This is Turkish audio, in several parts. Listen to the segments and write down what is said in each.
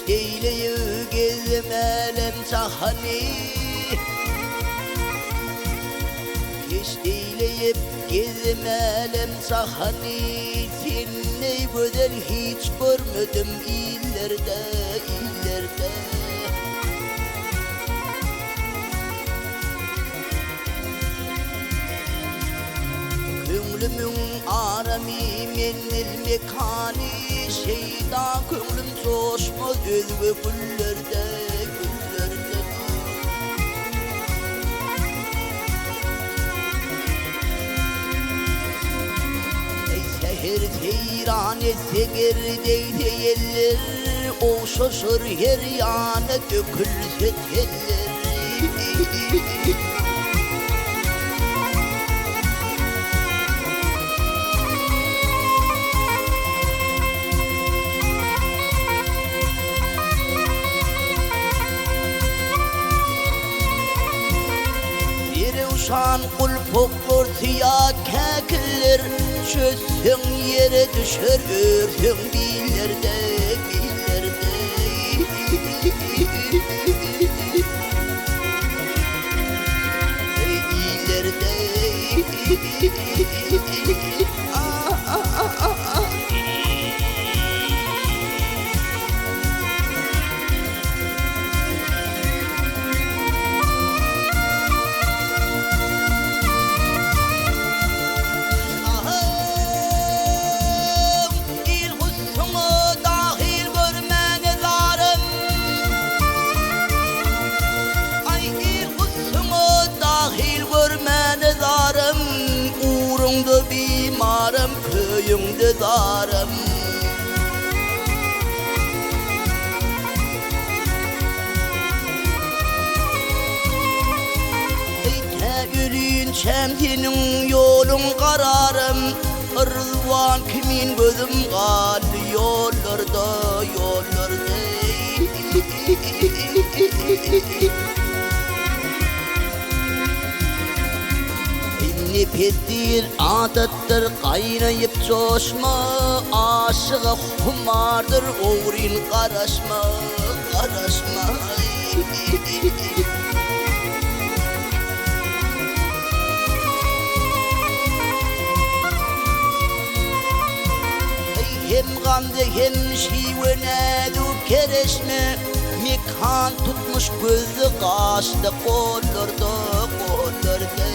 Keşteyle gezmelem sahani, keşteyle gezmelem sahani. Seninle güzel hiç görmedim illerde, illerde. Köngülümün arami menil mekani, şeyda köngülüm coşmaz özgü güllerde, güllerde. Ey seher seyran etse gerdeyde yeller, o şaşır her yana dökülse teller. Şan kulpuk ortaya kekiller, çözsün yere düşer örsün billerde, billerde. İllerde. Uğrunda bimarım, köyümde darım. Ey ölün çemtinin yolun kararım, Rızvan kimin gözüm kaldı yollarda, yollarda. Nefettir, adattır, kaynayıp coşma, aşığa kumardır, uğrin karışma, karışma. Hem gamze hem şivene du kereşme, mekan tutmuş gözü kaçtı kollarda, kollarda.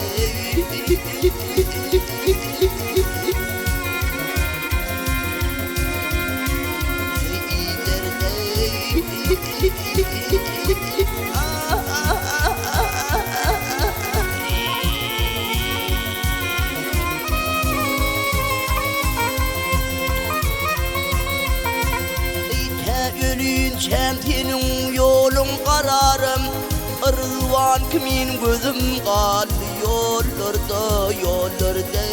Ölün çemtinin yolun kararım, Rızvan kimin gözüm kaldı yollarda, yollarda.